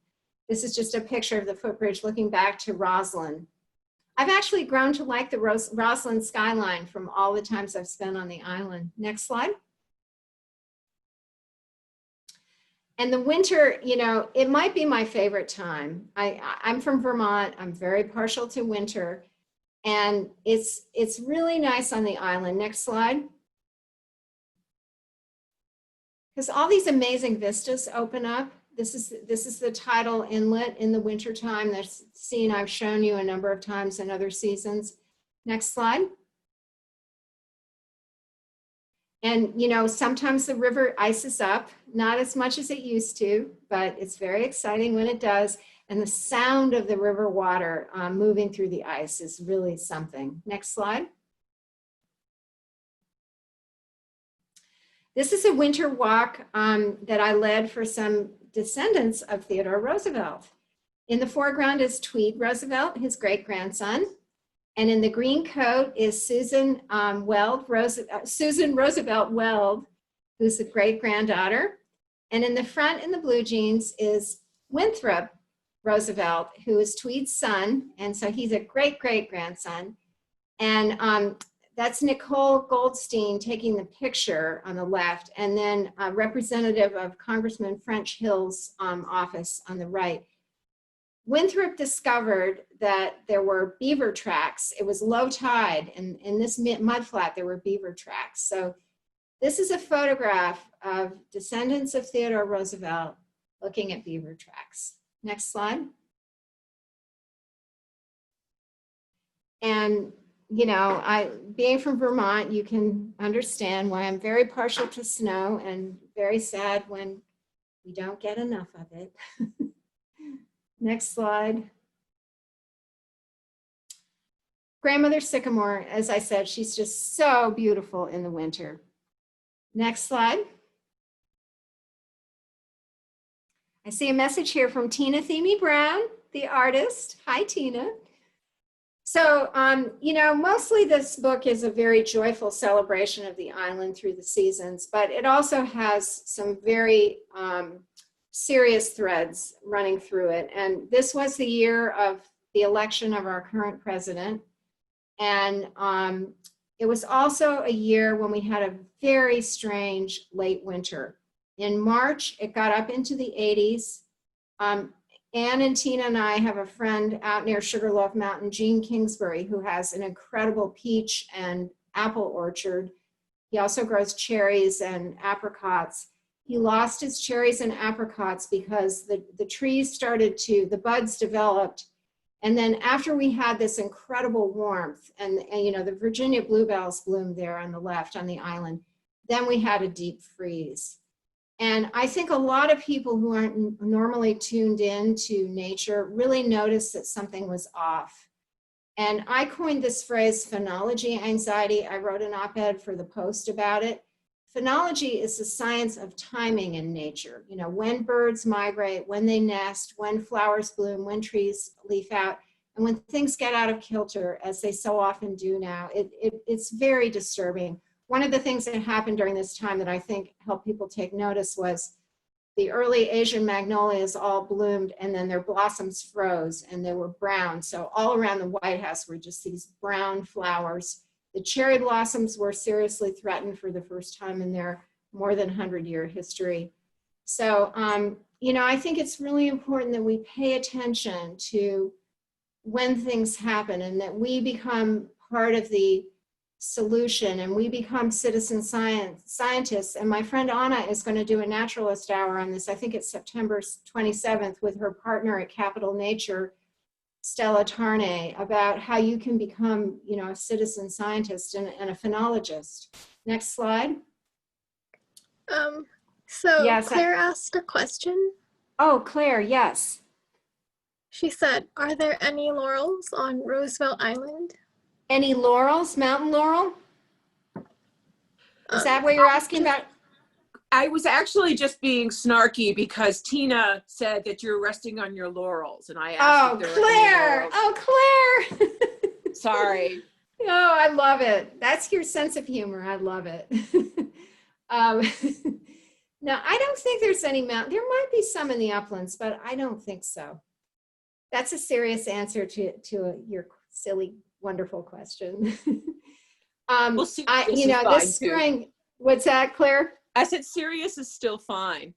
This is just a picture of the footbridge looking back to Roslyn. I've actually grown to like the Roslyn skyline from all the times I've spent on the island. Next slide. And the winter, it might be my favorite time. I'm from Vermont. I'm very partial to winter. And it's really nice on the island. Next slide. Because all these amazing vistas open up. This is the tidal inlet in the wintertime. That's scene I've shown you a number of times in other seasons. Next slide. And sometimes the river ices up, not as much as it used to, but it's very exciting when it does. And the sound of the river water moving through the ice is really something. Next slide. This is a winter walk that I led for some descendants of Theodore Roosevelt. In the foreground is Tweed Roosevelt, his great-grandson. And in the green coat is Susan Roosevelt Weld, who's the great-granddaughter. And in the front in the blue jeans is Winthrop Roosevelt, who is Tweed's son, and so he's a great-great-grandson. And that's Nicole Goldstein taking the picture on the left, and then a representative of Congressman French Hill's office on the right. Winthrop discovered that there were beaver tracks. It was low tide, and in this mudflat, there were beaver tracks. So this is a photograph of descendants of Theodore Roosevelt looking at beaver tracks. Next slide. And, you know, being from Vermont, you can understand why I'm very partial to snow and very sad when we don't get enough of it. Next slide. Grandmother Sycamore, as I said, she's just so beautiful in the winter. Next slide. I see a message here from Tina Themey Brown, the artist. Hi, Tina. So, you know, mostly this book is a very joyful celebration of the island through the seasons, but it also has some very serious threads running through it. And this was the year of the election of our current president. And it was also a year when we had a very strange late winter. In March, it got up into the 80s. Ann and Tina and I have a friend out near Sugarloaf Mountain, Gene Kingsbury, who has an incredible peach and apple orchard. He also grows cherries and apricots. He lost his cherries and apricots because the trees started to, the buds developed. And then after we had this incredible warmth, and you know, the Virginia bluebells bloomed there on the left on the island, then we had a deep freeze. And I think a lot of people who aren't normally tuned in to nature really noticed that something was off. And I coined this phrase, phenology anxiety. I wrote an op-ed for the Post about it. Phenology is the science of timing in nature. You know, when birds migrate, when they nest, when flowers bloom, when trees leaf out, and when things get out of kilter, as they so often do now. It's very disturbing. One of the things that happened during this time that I think helped people take notice was the early Asian magnolias all bloomed and then their blossoms froze and they were brown. So all around the White House were just these brown flowers. The cherry blossoms were seriously threatened for the first time in their more than 100-year history. So, you know, I think it's really important that we pay attention to when things happen and that we become part of the solution and we become citizen scientists. And my friend Anna is going to do a naturalist hour on this. I think it's September 27th with her partner at Capital Nature, Stella Tarnay, about how you can become, you know, a citizen scientist and a phenologist. Next slide. So yes, Claire asked a question. Oh, Claire, yes. She said, are there any laurels on Roosevelt Island? Any laurels, mountain laurel? Is that what you're asking about? I was actually just being snarky because Tina said that you're resting on your laurels, and I asked if there were any laurels. Oh, Claire! Sorry. Oh, I love it. That's your sense of humor. I love it. No, I don't think there's any mountain. There might be some in the uplands, but I don't think so. That's a serious answer to your silly, wonderful question. Well, Sirius you know, is this fine, spring, too. What's that, Claire? I said Sirius is still fine.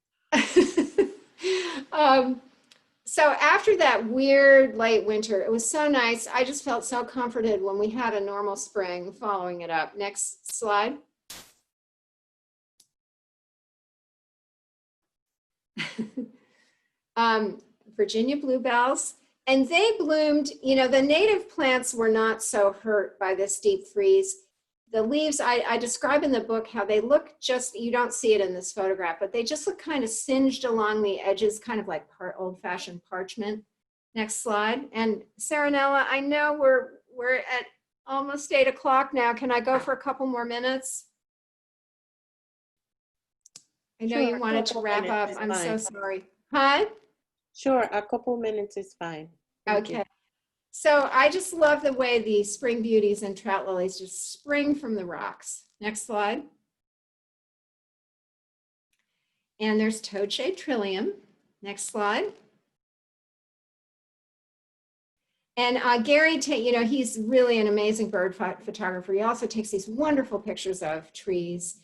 So after that weird late winter, it was so nice. I just felt so comforted when we had a normal spring following it up. Next slide. Virginia bluebells. And they bloomed, you know, the native plants were not so hurt by this deep freeze. The leaves, I describe in the book how they look just, you don't see it in this photograph, but they just look kind of singed along the edges, kind of like old-fashioned parchment. Next slide. And Saranella, I know we're at almost 8 o'clock now. Can I go for a couple more minutes? I know you wanted to wrap up. I'm so sorry. Huh? Sure, a couple minutes is fine. Thank you. Okay. So I just love the way the spring beauties and trout lilies just spring from the rocks. Next slide. And there's toadshade trillium. Next slide. And Gary, he's really an amazing bird photographer. He also takes these wonderful pictures of trees.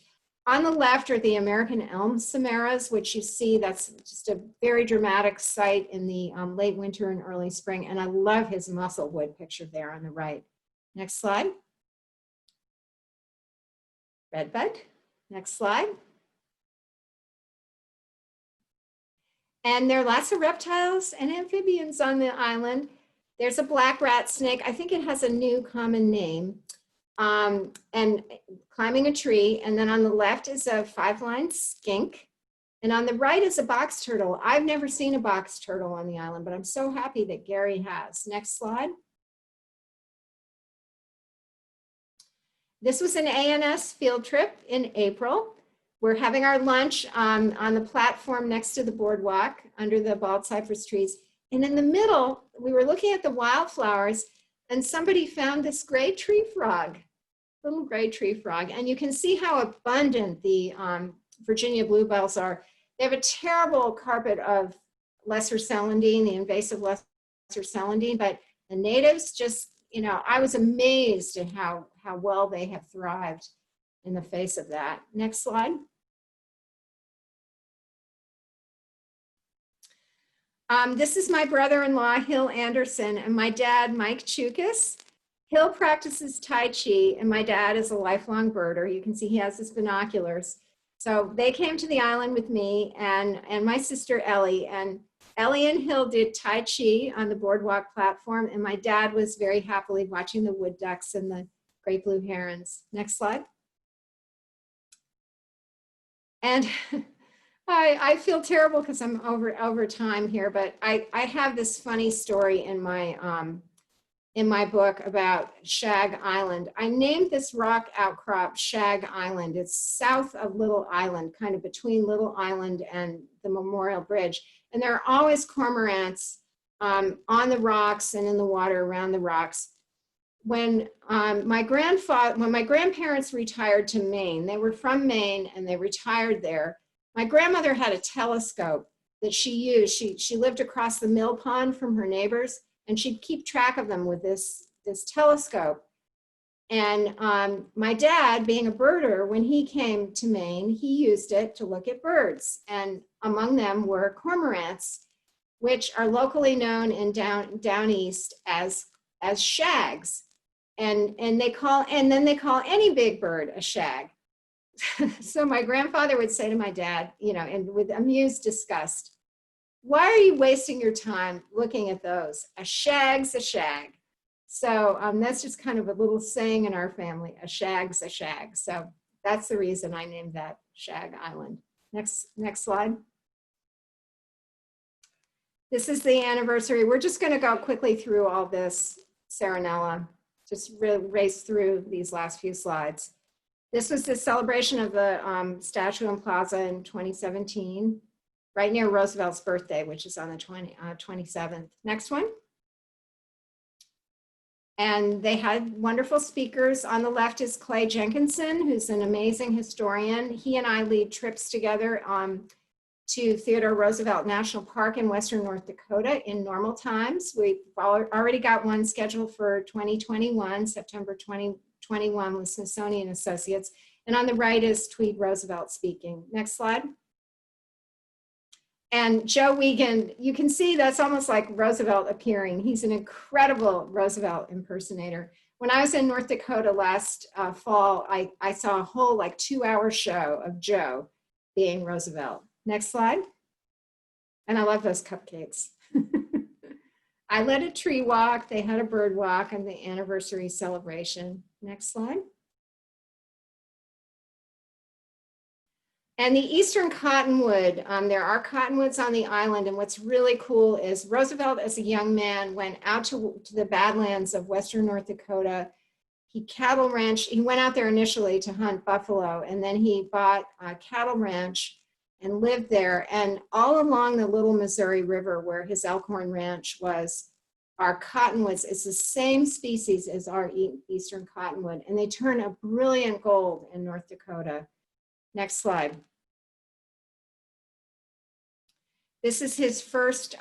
On the left are the American elm samaras, which you see, that's just a very dramatic sight in the late winter and early spring. And I love his musclewood picture there on the right. Next slide. Redbud. Next slide. And there are lots of reptiles and amphibians on the island. There's a black rat snake. I think it has a new common name. And climbing a tree. And then on the left is a 5-line skink. And on the right is a box turtle. I've never seen a box turtle on the island, but I'm so happy that Gary has. Next slide. This was an ANS field trip in April. We're having our lunch on the platform next to the boardwalk under the bald cypress trees. And in the middle, we were looking at the wildflowers and somebody found this gray tree frog, little gray tree frog. And you can see how abundant the Virginia bluebells are. They have a terrible carpet of lesser celandine, the invasive lesser celandine, but the natives just, I was amazed at how well they have thrived in the face of that. Next slide. This is my brother-in-law, Hill Anderson, and my dad, Mike Choukas. Hill practices Tai Chi, and my dad is a lifelong birder. You can see he has his binoculars. So they came to the island with me and my sister Ellie, and Ellie and Hill did Tai Chi on the boardwalk platform, and my dad was very happily watching the wood ducks and the great blue herons. Next slide. And I feel terrible because I'm over time here, but I have this funny story in my book about Shag Island. I named this rock outcrop Shag Island. It's south of Little Island, kind of between Little Island and the Memorial Bridge. And there are always cormorants on the rocks and in the water around the rocks. When my grandparents retired to Maine, they were from Maine and they retired there. My grandmother had a telescope that she used. She lived across the mill pond from her neighbors, and she'd keep track of them with this telescope. And my dad, being a birder, when he came to Maine, he used it to look at birds. And among them were cormorants, which are locally known in down east as shags. And then they call any big bird a shag. So my grandfather would say to my dad, and with amused disgust, "Why are you wasting your time looking at those? A shag's a shag." So that's just kind of a little saying in our family, a shag's a shag. So that's the reason I named that Shag Island. Next slide. This is the anniversary. We're just going to go quickly through all this, Saranella, just race through these last few slides. This was the celebration of the statue and plaza in 2017, right near Roosevelt's birthday, which is on the 27th. Next one. And they had wonderful speakers. On the left is Clay Jenkinson, who's an amazing historian. He and I lead trips together to Theodore Roosevelt National Park in Western North Dakota in normal times. We've already got one scheduled for 2021, September 2021 with Smithsonian Associates. And on the right is Tweed Roosevelt speaking. Next slide. And Joe Wiegand, you can see that's almost like Roosevelt appearing. He's an incredible Roosevelt impersonator. When I was in North Dakota last fall, I saw a whole 2-hour show of Joe being Roosevelt. Next slide. And I love those cupcakes. I led a tree walk. They had a bird walk and the anniversary celebration. Next slide. And the Eastern Cottonwood, there are cottonwoods on the island, and what's really cool is Roosevelt, as a young man, went out to the Badlands of Western North Dakota. He cattle ranched. He went out there initially to hunt buffalo, and then he bought a cattle ranch and lived there. And all along the Little Missouri River, where his Elkhorn Ranch was, are cottonwoods. It's the same species as our Eastern Cottonwood, and they turn a brilliant gold in North Dakota. Next slide. This is his first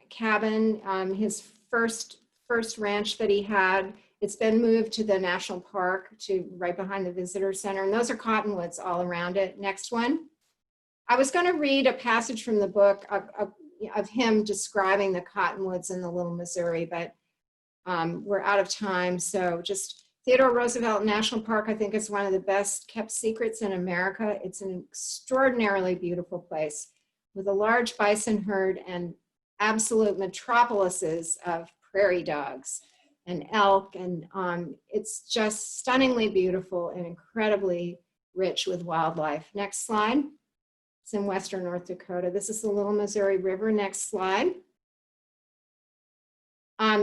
cabin, his first first ranch that he had. It's been moved to the national park, to right behind the visitor center, and those are cottonwoods all around it. Next one. I was going to read a passage from the book of him describing the cottonwoods in the Little Missouri, but we're out of time. So just Theodore Roosevelt National Park, I think, is one of the best kept secrets in America. It's an extraordinarily beautiful place with a large bison herd and absolute metropolises of prairie dogs and elk. And it's just stunningly beautiful and incredibly rich with wildlife. Next slide. It's in western North Dakota. This is the Little Missouri River. Next slide.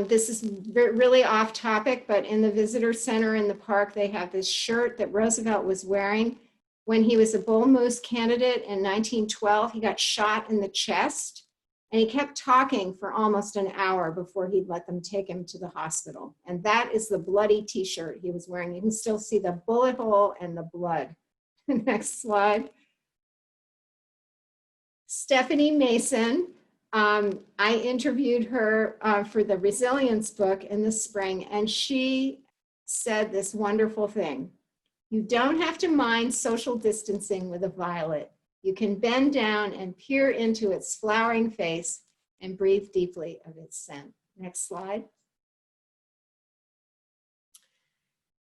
This is really off topic, but in the visitor center in the park, they have this shirt that Roosevelt was wearing when he was a bull moose candidate in 1912. He got shot in the chest, and he kept talking for almost an hour before he'd let them take him to the hospital. And that is the bloody t-shirt he was wearing. You can still see the bullet hole and the blood. Next slide. Stephanie Mason. I interviewed her for the Resilience book in the spring, and she said this wonderful thing. You don't have to mind social distancing with a violet. You can bend down and peer into its flowering face and breathe deeply of its scent. Next slide.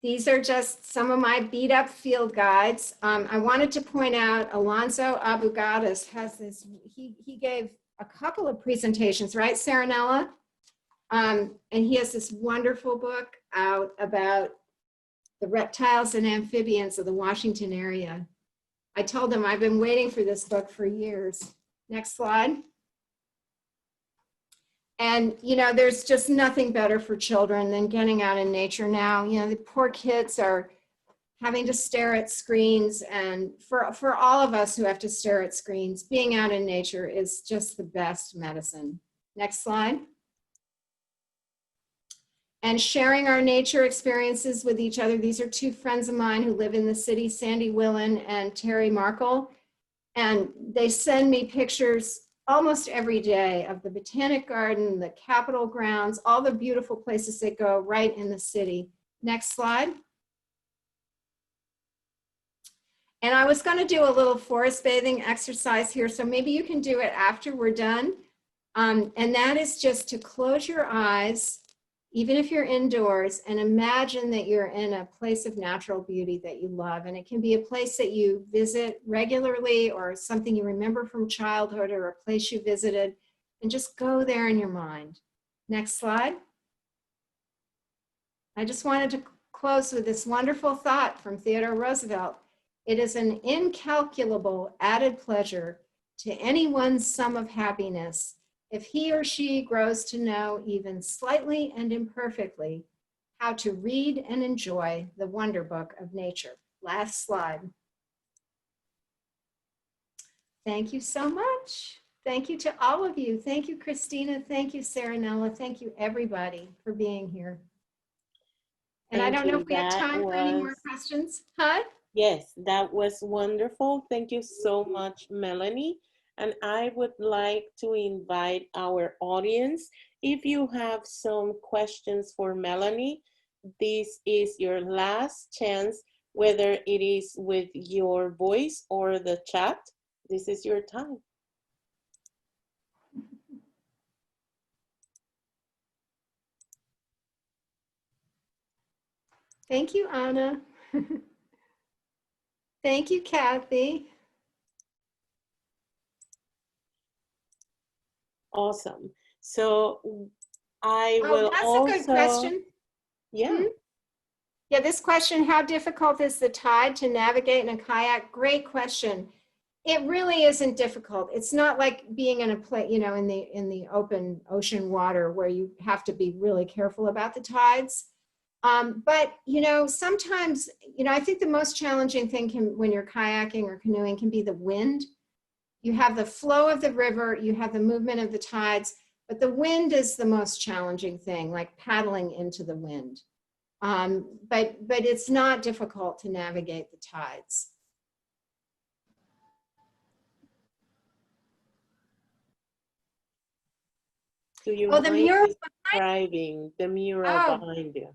These are just some of my beat up field guides. I wanted to point out Alonzo Abugadas has this, he gave a couple of presentations, right, Saranella? And he has this wonderful book out about the reptiles and amphibians of the Washington area. I told him I've been waiting for this book for years. Next slide. And, you know, there's just nothing better for children than getting out in nature now. You know, the poor kids are having to stare at screens, and for all of us who have to stare at screens, being out in nature is just the best medicine. Next slide. And sharing our nature experiences with each other. These are two friends of mine who live in the city, Sandy Willen and Terry Markle. And they send me pictures almost every day of the Botanic Garden, the Capitol grounds, all the beautiful places that go right in the city. Next slide. And I was going to do a little forest bathing exercise here, so maybe you can do it after we're done. And that is just to close your eyes, even if you're indoors, and imagine that you're in a place of natural beauty that you love. And it can be a place that you visit regularly, or something you remember from childhood, or a place you visited, and just go there in your mind. Next slide. I just wanted to close with this wonderful thought from Theodore Roosevelt. It is an incalculable added pleasure to anyone's sum of happiness if he or she grows to know, even slightly and imperfectly, how to read and enjoy the wonder book of nature. Last slide. Thank you so much. Thank you to all of you. Thank you, Christina. Thank you, Saranella. Thank you, everybody, for being here. And I don't know if we have time for any more questions. Huh? Yes, that was wonderful. Thank you so much, Melanie. And I would like to invite our audience, if you have some questions for Melanie, this is your last chance, whether it is with your voice or the chat. This is your time. Thank you, Anna. Thank you, Kathy. Awesome. So I will that's also. That's a good question. Yeah. Yeah, this question, how difficult is the tide to navigate in a kayak? Great question. It really isn't difficult. It's not like being in a place, you know, in the open ocean water where you have to be really careful about the tides. But, you know, sometimes, you know, I think the most challenging thing when you're kayaking or canoeing can be the wind. You have the flow of the river, you have the movement of the tides, but the wind is the most challenging thing, like paddling into the wind. But it's not difficult to navigate the tides. Do you Oh, the mind mural describing the mural behind you?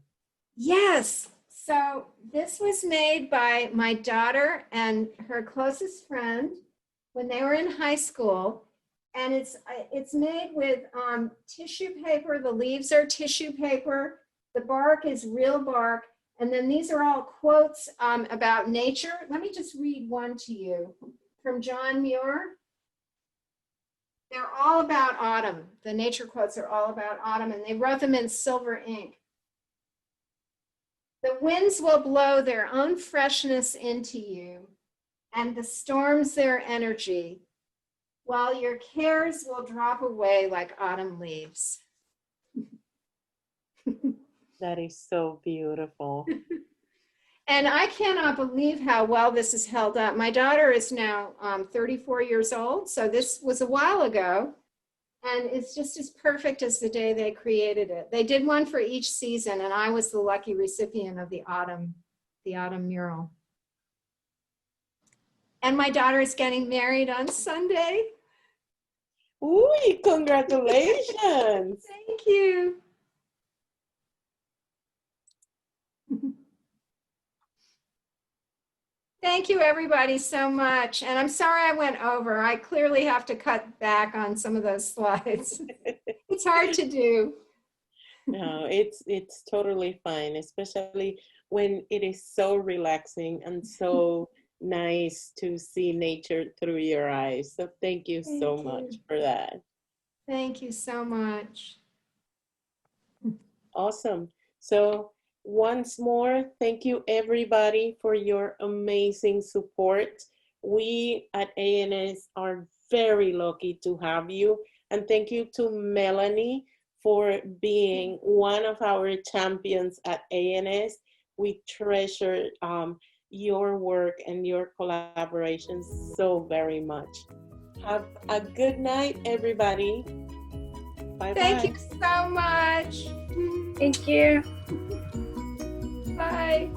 Yes. So this was made by my daughter and her closest friend when they were in high school. And it's made with tissue paper. The leaves are tissue paper. The bark is real bark. And then these are all quotes about nature. Let me just read one to you from John Muir. They're all about autumn. The nature quotes are all about autumn, and they wrote them in silver ink. The winds will blow their own freshness into you, and the storms their energy, while your cares will drop away like autumn leaves. That is so beautiful. And I cannot believe how well this is held up. My daughter is now 34 years old, so this was a while ago, and it's just as perfect as the day they created it. They did one for each season, and I was the lucky recipient of the autumn mural. And my daughter is getting married on Sunday. Ooh, congratulations. Thank you. Thank you, everybody, so much. And I'm sorry I went over. I clearly have to cut back on some of those slides. It's hard to do. No, it's totally fine, especially when it is so relaxing and so nice to see nature through your eyes. So thank you so much for that. Thank you so much. Awesome. So once more, thank you everybody for your amazing support. We at ANS are very lucky to have you. And thank you to Melanie for being one of our champions at ANS. We treasure your work and your collaborations so very much. Have a good night, everybody. Bye-bye. Thank you so much. Thank you. Bye.